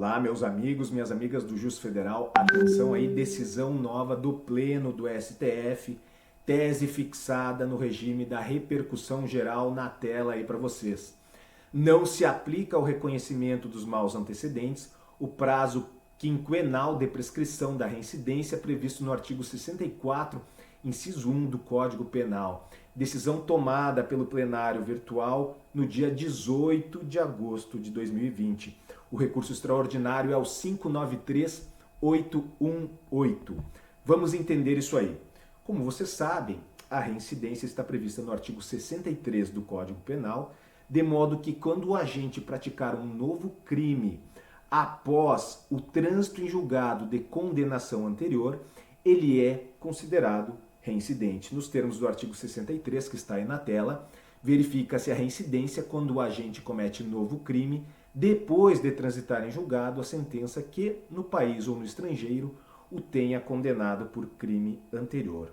Olá, meus amigos, minhas amigas do Justiça Federal. Atenção aí, decisão nova do Pleno do STF, tese fixada no regime da repercussão geral na tela aí para vocês. Não se aplica ao reconhecimento dos maus antecedentes o prazo quinquenal de prescrição da reincidência previsto no artigo 64, inciso 1 do Código Penal. Decisão tomada pelo plenário virtual no dia 18 de agosto de 2020. O recurso extraordinário é o 593818. Vamos entender isso aí. Como vocês sabem, a reincidência está prevista no artigo 63 do Código Penal, de modo que quando o agente praticar um novo crime após o trânsito em julgado de condenação anterior, ele é considerado reincidente. Nos termos do artigo 63, que está aí na tela, verifica-se a reincidência quando o agente comete novo crime depois de transitar em julgado a sentença que, no país ou no estrangeiro, o tenha condenado por crime anterior.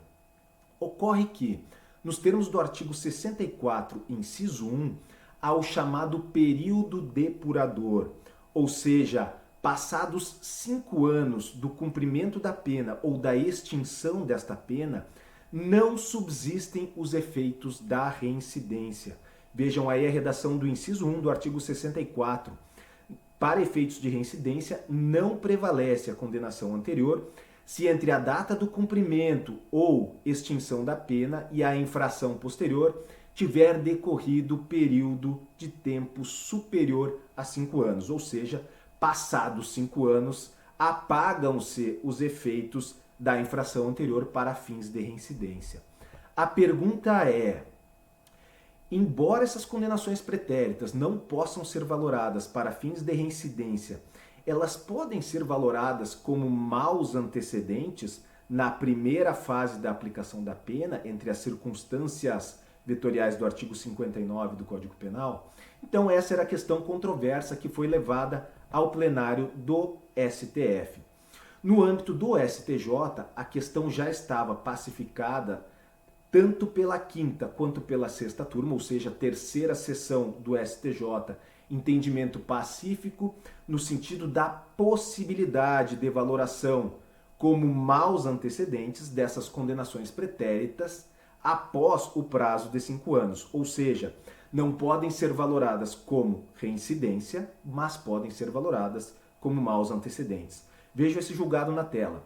Ocorre que, nos termos do artigo 64, inciso 1, há o chamado período depurador, ou seja, passados 5 anos do cumprimento da pena ou da extinção desta pena, não subsistem os efeitos da reincidência. Vejam aí a redação do inciso 1 do artigo 64. Para efeitos de reincidência, não prevalece a condenação anterior se entre a data do cumprimento ou extinção da pena e a infração posterior tiver decorrido período de tempo superior a 5 anos, ou seja, passados 5 anos, apagam-se os efeitos da infração anterior para fins de reincidência. A pergunta é: embora essas condenações pretéritas não possam ser valoradas para fins de reincidência, elas podem ser valoradas como maus antecedentes na primeira fase da aplicação da pena, entre as circunstâncias vetoriais do artigo 59 do Código Penal? Então essa era a questão controversa que foi levada ao plenário do STF. No âmbito do STJ, a questão já estava pacificada tanto pela quinta quanto pela sexta turma, ou seja, a terceira sessão do STJ, entendimento pacífico no sentido da possibilidade de valoração como maus antecedentes dessas condenações pretéritas após o prazo de 5 anos, ou seja, não podem ser valoradas como reincidência, mas podem ser valoradas como maus antecedentes. Veja esse julgado na tela.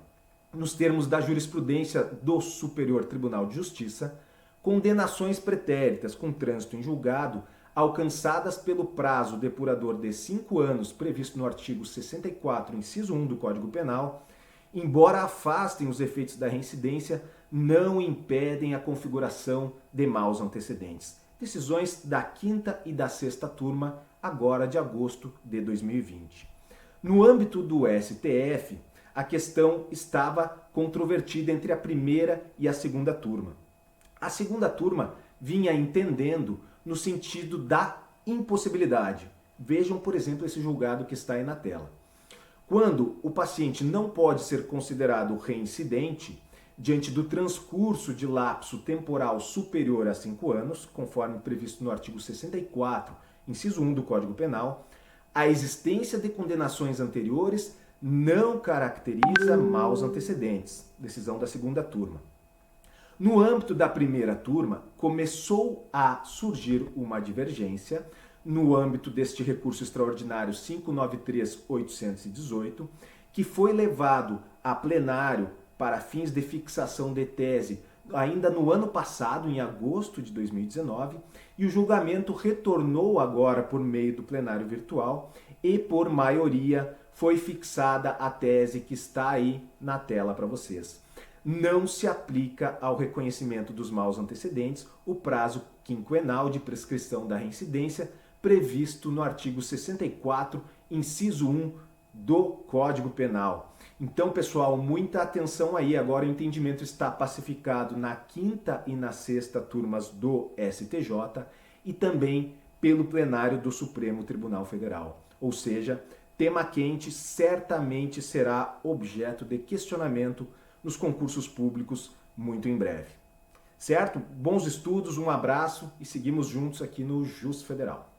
Nos termos da jurisprudência do Superior Tribunal de Justiça, condenações pretéritas com trânsito em julgado alcançadas pelo prazo depurador de 5 anos previsto no artigo 64, inciso 1 do Código Penal, embora afastem os efeitos da reincidência, não impedem a configuração de maus antecedentes. Decisões da quinta e da sexta turma, agora de agosto de 2020. No âmbito do STF, a questão estava controvertida entre a primeira e a segunda turma. A segunda turma vinha entendendo no sentido da impossibilidade. Vejam, por exemplo, esse julgado que está aí na tela. Quando o paciente não pode ser considerado reincidente, diante do transcurso de lapso temporal superior a 5 anos, conforme previsto no artigo 64, inciso 1 do Código Penal, a existência de condenações anteriores não caracteriza maus antecedentes. Decisão da segunda turma. No âmbito da primeira turma, começou a surgir uma divergência no âmbito deste recurso extraordinário 593818, que foi levado a plenário para fins de fixação de tese ainda no ano passado, em agosto de 2019, e o julgamento retornou agora por meio do plenário virtual e, por maioria, foi fixada a tese que está aí na tela para vocês. Não se aplica ao reconhecimento dos maus antecedentes o prazo quinquenal de prescrição da reincidência previsto no artigo 64, inciso 1 do Código Penal. Então, pessoal, muita atenção aí. Agora o entendimento está pacificado na quinta e na sexta turmas do STJ e também pelo plenário do Supremo Tribunal Federal. Ou seja, tema quente certamente será objeto de questionamento nos concursos públicos muito em breve. Certo? Bons estudos, um abraço e seguimos juntos aqui no Justiça Federal.